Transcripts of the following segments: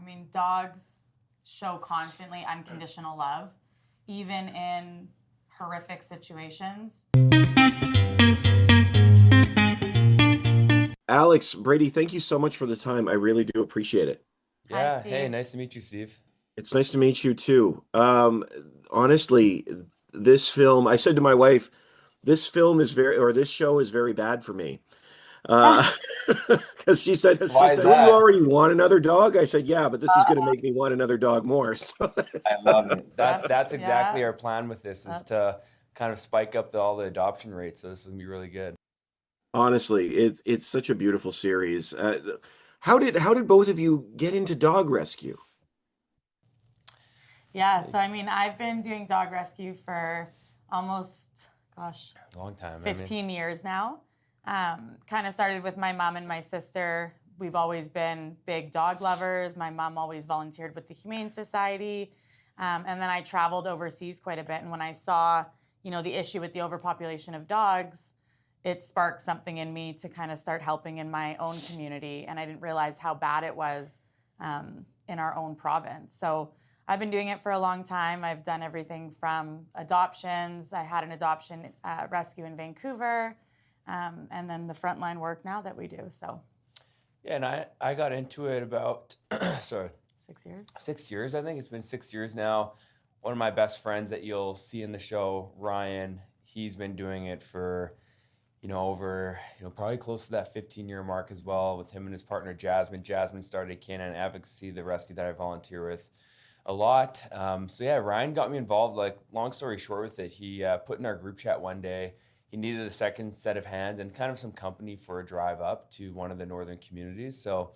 mean, dogs show constantly unconditional love, even in horrific situations. Alex, Brady, thank you so much for the time. I really do appreciate it. Hi, Yeah. Hey, Steve. nice to meet you, Steve. It's nice to meet you too. Honestly, this film, I said to my wife, this show is very bad for me. Uh, because she Why is said, "Well, you that? already want another dog." I said, "Yeah, but this is going to make me want another dog more." So I love it. That's exactly Yeah, our plan with this is that's to kind of spike up all the adoption rates. So this is gonna be really good. honestly, it's such a beautiful series. How did both of you get into dog rescue? yeah. So I mean, I've been doing dog rescue for almost, gosh, Long time. 15 years now. Kind of started with my mom and my sister. We've always been big dog lovers. My mom always volunteered with the Humane Society. And then I traveled overseas quite a bit. And when I saw, the issue with the overpopulation of dogs, it sparked something in me to kind of start helping in my own community. And I didn't realize how bad it was in our own province. So I've been doing it for a long time. I've done everything from adoptions. I had an adoption rescue in Vancouver. And then the frontline work now that we do. So Yeah, and I got into it about sorry, 6 years. 6 years. I think it's been 6 years now. One of my best friends that you'll see in the show, Ryan, he's been doing it for over probably close to that 15-year mark as well. With him and his partner Jasmine. Jasmine started Canine Advocacy, the rescue that I volunteer with a lot. So yeah, Ryan got me involved. Like, long story short with it, he put in our group chat one day. He needed a second set of hands and kind of some company for a drive up to one of the northern communities. So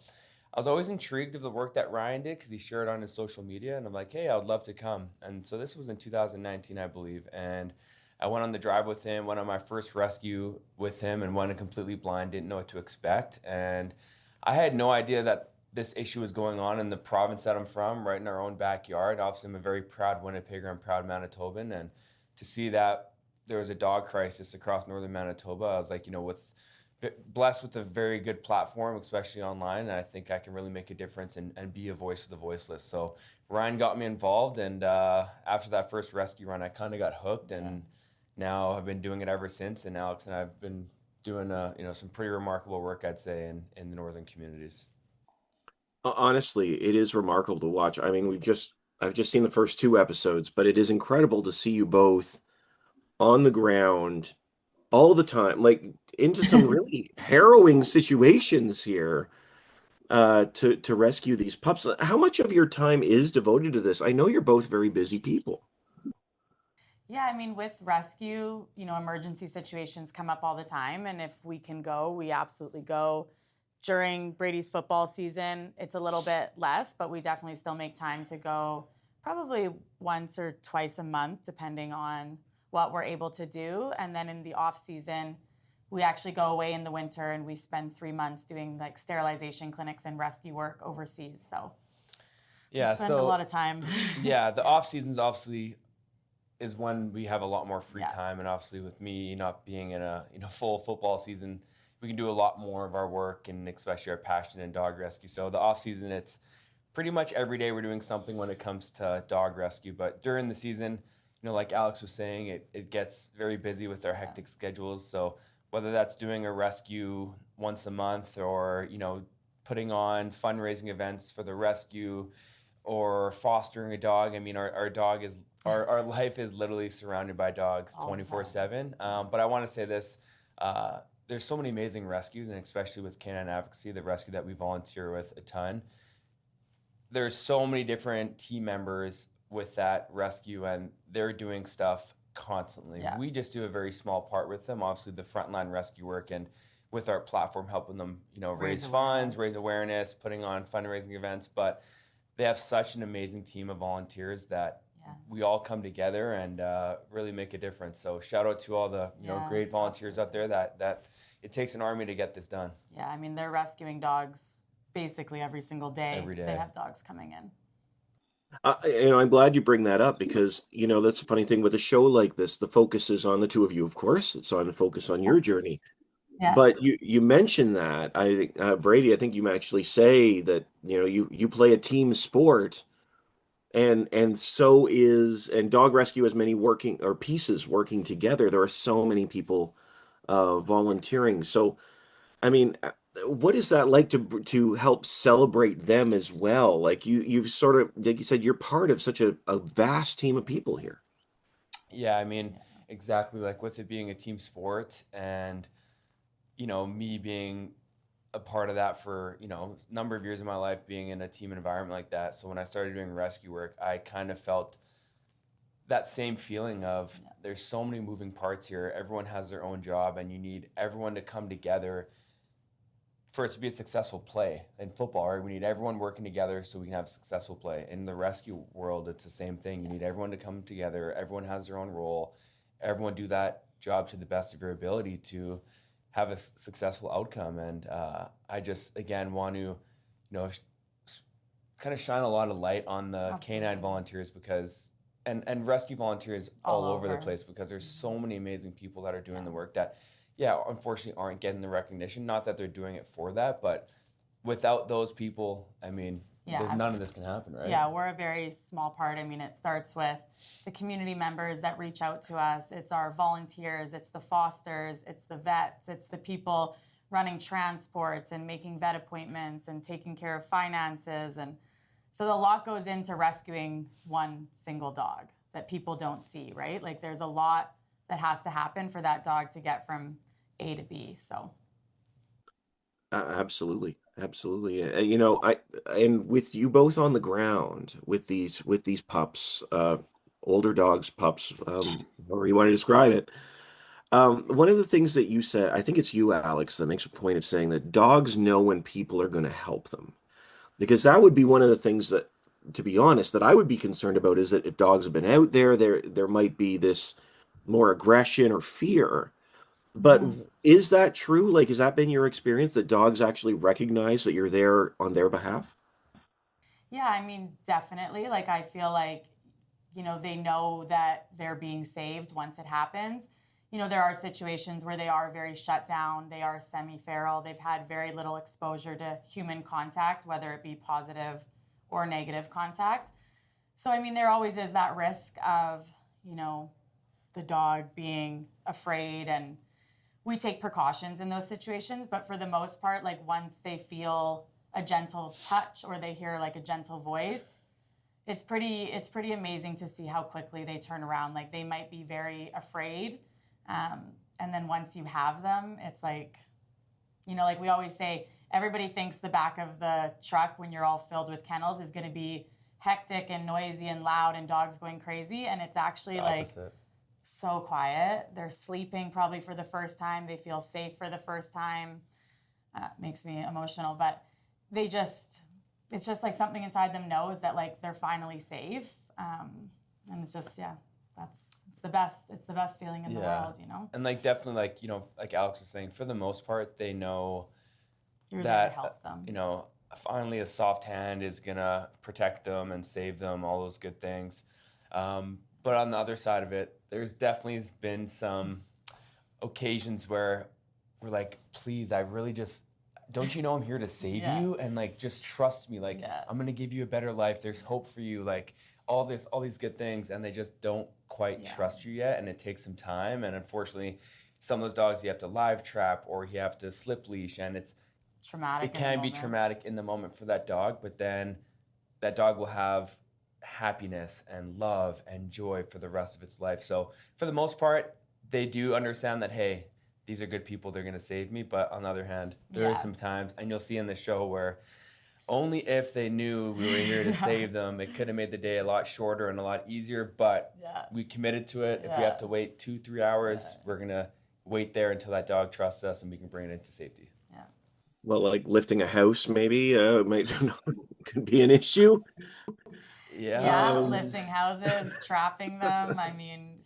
I was always intrigued of the work that Ryan did because he shared on his social media, and I'm like, hey, I would love to come. And so this was in 2019, I believe, and I went on the drive with him, went on my first rescue with him, and went in completely blind, didn't know what to expect. And I had no idea that this issue was going on in the province that I'm from, right in our own backyard. Obviously, I'm a very proud Winnipegger and proud Manitoban, and to see that there was a dog crisis across northern Manitoba, I was like, blessed with a very good platform, especially online, and I think I can really make a difference and be a voice for the voiceless. So Ryan got me involved, and after that first rescue run, I kind of got hooked, and now I've been doing it ever since. And Alex and I've been doing some pretty remarkable work, I'd say, in the northern communities. Honestly, it is remarkable to watch. I mean, I've just seen the first two episodes, but it is incredible to see you both on the ground all the time, like into some really harrowing situations here, to rescue these pups. How much of your time is devoted to this? I know you're both very busy people. Yeah, I mean, with rescue, emergency situations come up all the time. And if we can go, we absolutely go. During Brady's football season, it's a little bit less, but we definitely still make time to go probably once or twice a month, depending on what we're able to do. And then in the off season, we actually go away in the winter and we spend 3 months doing like sterilization clinics and rescue work overseas. So Yeah, we spend a lot of time. Yeah, the off seasons obviously is when we have a lot more free Yeah. time, and obviously with me not being in a full football season, we can do a lot more of our work and especially our passion in dog rescue. So the off season, it's pretty much every day we're doing something when it comes to dog rescue. But during the season, like Alex was saying, it gets very busy with our hectic schedules. So whether that's doing a rescue once a month or putting on fundraising events for the rescue or fostering a dog. I mean, our dog is our life is literally surrounded by dogs All the time. 24/7. But I want to say this: there's so many amazing rescues, and especially with Canine Advocacy, the rescue that we volunteer with a ton. There's so many different team members with that rescue, and they're doing stuff constantly. Yeah. We just do a very small part with them. Obviously, the frontline rescue work and with our platform, helping them, raise funds, raise awareness, putting on fundraising events. But they have such an amazing team of volunteers that we all come together and really make a difference. So shout out to all the great volunteers out there that it takes an army to get this done. Yeah, I mean, they're rescuing dogs basically every single day. Every day. They have dogs coming in. I'm glad you bring that up because, that's the funny thing with a show like this. The focus is on the two of you, of course. It's on the focus on your journey. Yeah. But you mentioned that Brady, I think you actually say that you play a team sport, and so is and dog rescue has many working or pieces working together. There are so many people volunteering. So I mean, what is that like to help celebrate them as well? Like you've sort of like you said, you're part of such a vast team of people here. Yeah, I mean, exactly, like with it being a team sport and, me being a part of that for, a number of years of my life being in a team environment like that. So when I started doing rescue work, I kind of felt that same feeling of there's so many moving parts here. Everyone has their own job and you need everyone to come together for it to be a successful play in football, right? We need everyone working together so we can have successful play. In the rescue world, it's the same thing. You need everyone to come together. Everyone has their own role. Everyone do that job to the best of your ability to have a successful outcome. And I just, again, want to, kind of shine a lot of light on the canine volunteers because, and rescue volunteers all over the place because there's so many amazing people that are doing the work that, unfortunately aren't getting the recognition. Not that they're doing it for that, but without those people, I mean, there's none of this can happen, right? Yeah, we're a very small part. I mean, it starts with the community members that reach out to us. It's our volunteers, it's the fosters, it's the vets, it's the people running transports and making vet appointments and taking care of finances. And so a lot goes into rescuing one single dog that people don't see, right? Like there's a lot that has to happen for that dog to get from A to B. So Absolutely, absolutely. I and with you both on the ground with these pups, older dogs, pups, however you want to describe it. One of the things that you said, I think it's you, Alex, that makes a point of saying that dogs know when people are going to help them, because that would be one of the things that, to be honest, that I would be concerned about is that if dogs have been out there, there might be this more aggression or fear. But is that true? Like, has that been your experience that dogs actually recognize that you're there on their behalf? yeah, I mean, definitely. Like I feel like, they know that they're being saved once it happens. There are situations where they are very shut down. They are semi-feral. They've had very little exposure to human contact, whether it be positive or negative contact. So, I mean, there always is that risk of, the dog being afraid, and we take precautions in those situations. But for the most part, like once they feel a gentle touch or they hear like a gentle voice, it's pretty amazing to see how quickly they turn around. Like they might be very afraid. And then once you have them, it's like, like we always say, everybody thinks the back of the truck when you're all filled with kennels is going to be hectic and noisy and loud and dogs going crazy. And it's actually like so quiet. They're sleeping probably for the first time. They feel safe for the first time. Makes me emotional, but it's just like something inside them knows that like they're finally safe. And it's just, it's the best feeling in the world, And like definitely like Alex was saying, for the most part, they know You're that there to help them. Finally a soft hand is gonna protect them and save them, all those good things. But on the other side of it, there's definitely been some occasions where we're like, please, I really just don't you know I'm here to save you, and like just trust me, like I'm gonna give you a better life. There's hope for you, like all these good things, and they just don't quite trust you yet, and it takes some time. And unfortunately, some of those dogs you have to live trap or you have to slip leash, and it's traumatic. It can be traumatic in the moment for that dog, but then that dog will have happiness and love and joy for the rest of its life. So for the most part, they do understand that, hey, these are good people, they're going to save me. But on the other hand, there are some times, and you'll see in the show, where only if they knew we were here to save them, it could have made the day a lot shorter and a lot easier. But we committed to it. If we have to wait 2-3 hours, we're going to wait there until that dog trusts us and we can bring it into safety. Well, like lifting a house, maybe might could be an issue. Lifting houses, trapping them. I mean,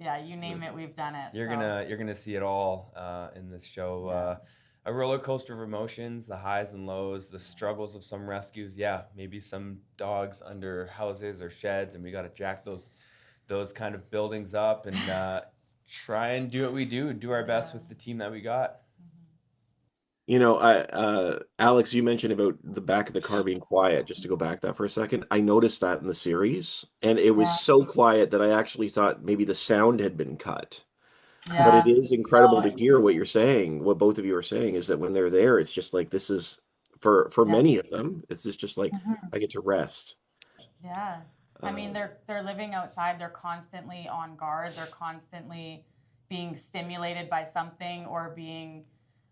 you name it, we've done it. You're gonna see it all in this show. A roller coaster of emotions, the highs and lows, the struggles of some rescues. Yeah, maybe some dogs under houses or sheds, and we got to jack those kind of buildings up and try and do what we do our best with the team that we got. Alex, you mentioned about the back of the car being quiet. Just to go back that for a second, I noticed that in the series, and it was Yeah. so quiet that I actually thought maybe the sound had been cut. But it Yeah. is incredible to hear what you're saying. What both of you are saying is that when they're there, it's just like this is for Yeah. many of them, it's just like Mhm. I get to rest. Yeah. I mean, Uh, they're living outside. They're constantly on guard. They're constantly being stimulated by something or being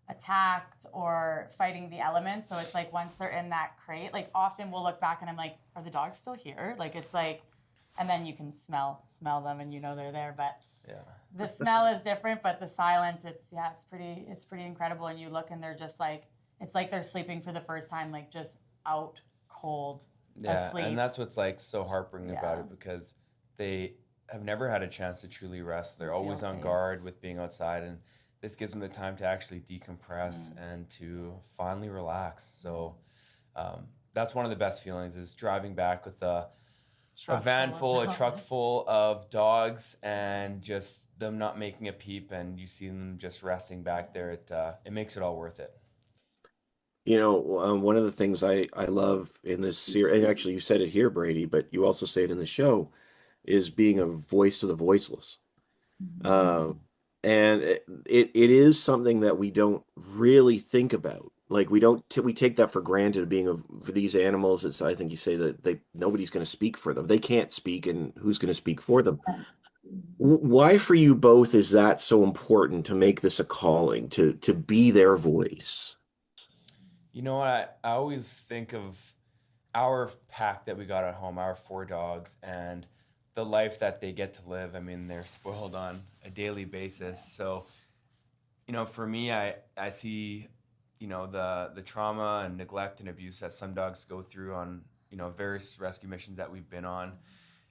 attacked or fighting the elements. So it's like once they're in that crate, like often we'll look back and I'm like, are the dogs still here? Like it's like, and then you can smell them and you know they're there. But Yeah. the smell is different, but the silence, it's pretty incredible. And you look and they're just like, it's like they're sleeping for the first time, like just out cold Yeah, and asleep. that's what's like so heartbreaking about Yeah. it because they have never had a chance to truly rest. They're You feel always on safe. guard with being outside, and this gives them the time to actually decompress and to finally relax. So that's one of the best feelings is driving back with a Truck van full full, a of truck dogs. full of dogs, and just them not making a peep, and you see them just resting back there. It makes it all worth it. one of the things I love in this series, and actually you said it here, Brady, but you also say it in the show, is being a voice to the voiceless. Um, and it is something that we don't really think about. Like we don't t we take that for granted being for these animals. It's I think you say that nobody's going to speak for them. They can't speak, and who's going to speak for them? Why for you both is that so important to make this a calling to be their voice? You know what? I always think of our pack that we got at home, our four dogs, and the life that they get to live. I mean, they're spoiled on a daily basis. So, for me, I see, the trauma and neglect and abuse that some dogs go through on, various rescue missions that we've been on.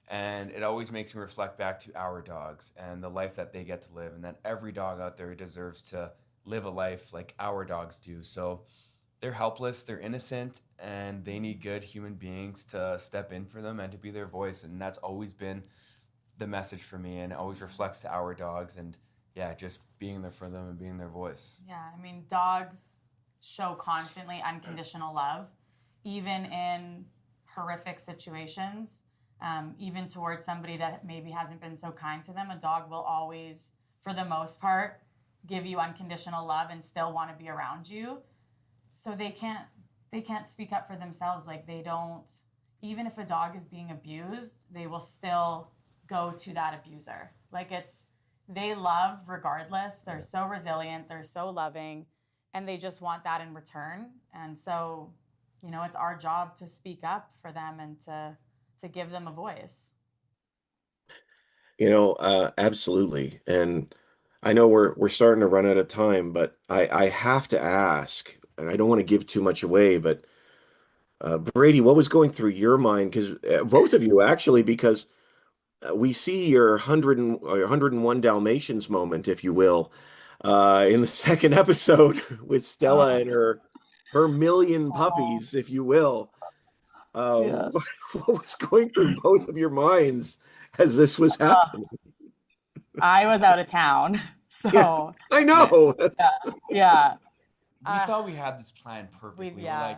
And it always makes me reflect back to our dogs and the life that they get to live, and that every dog out there deserves to live a life like our dogs do. So, they're helpless, they're innocent, and they need good human beings to step in for them and to be their voice. And that's always been the message for me, and it always reflects to our dogs. And yeah, just being there for them and being their voice. Yeah, I mean, dogs show constantly unconditional love, even in horrific situations, even towards somebody that maybe hasn't been so kind to them. A dog will always, for the most part, give you unconditional love and still want to be around you. So they can't speak up for themselves. Like they don't, even if a dog is being abused, they will still go to that abuser. Like they love regardless. They're so resilient, they're so loving, and they just want that in return. And so, it's our job to speak up for them and to give them a voice. Absolutely. And I know we're starting to run out of time, but I have to ask, and I don't want to give too much away, but Brady, what was going through your mind? Because both of you actually, because we see your 101 Dalmatians moment, if you will, in the second episode with Stella and her million puppies, if you will. Yeah. What was going through both of your minds as this was happening? I was out of town, Yeah, so I Man, know. yeah, yeah. we Uh, thought we had this planned we perfectly. We're yeah. like,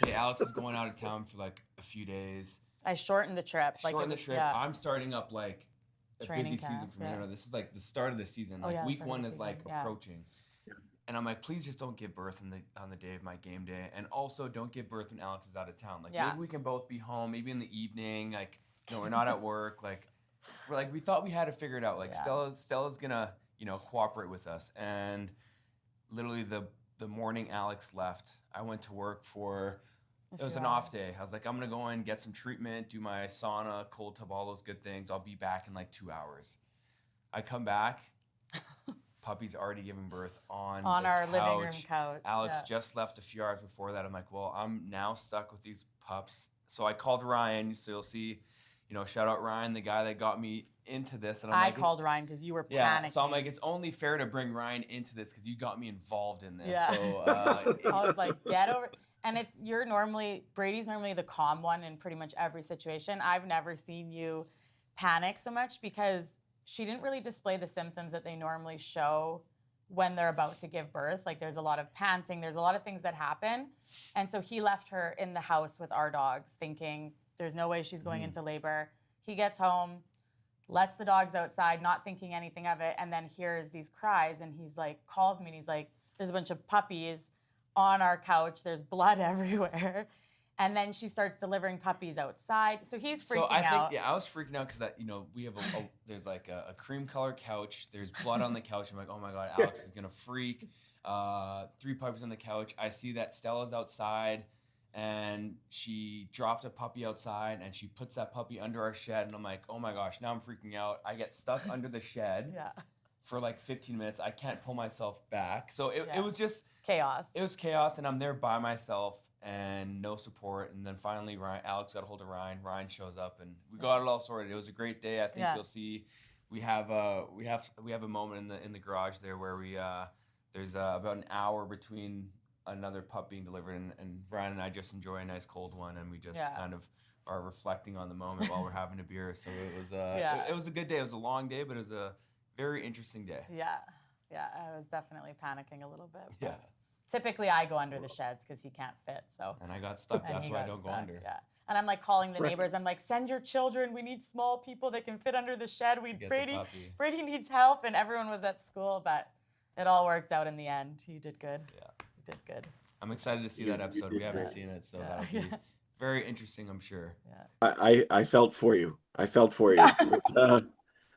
okay, Alex is going out of town for like a few days. I shortened the trip. Like Shorten it the was trip. yeah. I'm starting up like a Training busy season camp. for me. Yeah. No, this is like the start of the season. Oh Like yeah. week Start of one the is season. like Yeah. approaching. And I'm like, please just don't give birth on the day of my game day. And also don't give birth when Alex is out of town. Like Yeah. maybe we can both be home, maybe in the evening. Like, we're not at work. Like we thought we had it figured out. Like Yeah. Stella's gonna, cooperate with us. And literally the morning Alex left, I went to work for it was an off day. I was like, I'm gonna go in, get some treatment, do my sauna, cold tub, all those good things. I'll be back in like 2 hours. I come back, puppy's already giving birth on the our living room couch. couch. Alex Yeah. just left a few hours before that. I'm like, well, I'm now stuck with these pups. So I called Ryan. So you'll see, shout out Ryan, the guy that got me into this. And I'm I like, called Ryan because you were yeah. panicking. So I'm like, it's only fair to bring Ryan into this because you got me involved in this. Yeah. So I was like, get over. And Brady's normally the calm one in pretty much every situation. I've never seen you panic so much because she didn't really display the symptoms that they normally show when they're about to give birth. Like there's a lot of panting, there's a lot of things that happen. And so he left her in the house with our dogs thinking there's no way she's going into labor. He gets home, lets the dogs outside, not thinking anything of it, and then hears these cries, and he's like, calls me, and he's like, there's a bunch of puppies on our couch, there's blood everywhere. And then she starts delivering puppies outside. So he's freaking out. I was freaking out because we have there's like a cream colored couch. There's blood on the couch. I'm like, oh my God, Alex is gonna freak. 3 puppies on the couch. I see that Stella's outside, and she dropped a puppy outside, and she puts that puppy under our shed. And I'm like, oh my gosh, now I'm freaking out. I get stuck under the shed for like 15 minutes. I can't pull myself back. So it was just chaos. It was chaos, and I'm there by myself and no support. And then finally, Alex got a hold of Ryan. Ryan shows up, and we got it all sorted. It was a great day. I think you'll see. We have a moment in the garage there where there's about an hour between another pup being delivered, and Ryan and I just enjoy a nice cold one, and we just kind of are reflecting on the moment while we're having a beer. So it was it was a good day. It was a long day, but it was a very interesting day. Yeah, I was definitely panicking a little bit. Yeah. Typically, I go under the sheds because he can't fit. So. And I got stuck. That's why I don't go under. Yeah. And I'm like calling the neighbors. I'm like, send your children. We need small people that can fit under the shed. Brady needs help. And everyone was at school, but it all worked out in the end. You did good. Yeah. You did good. I'm excited to see that episode. We haven't seen it, so that'll be very interesting, I'm sure. Yeah. I felt for you.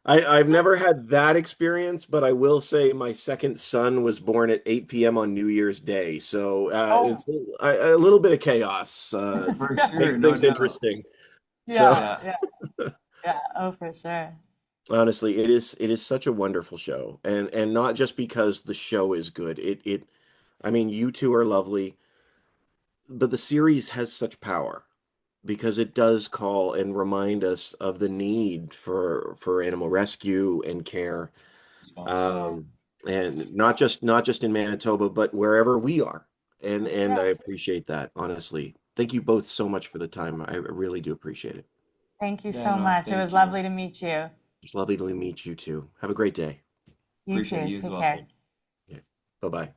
I've never had that experience, but I will say my second son was born at 8 p.m. on New Year's Day. So it's a little bit of chaos. For sure. Makes interesting. Yeah. Oh, for sure. Honestly, it is such a wonderful show. And not just because the show is good. I mean, you two are lovely, but the series has such power, because it does call and remind us of the need for animal rescue and care, and not just in Manitoba, but wherever we are. And I appreciate that, honestly. Thank you both so much for the time. I really do appreciate it. Thank you so much. It was lovely to meet you. It's lovely to meet you too. Have a great day. You too. Take care. Yeah. Bye-bye.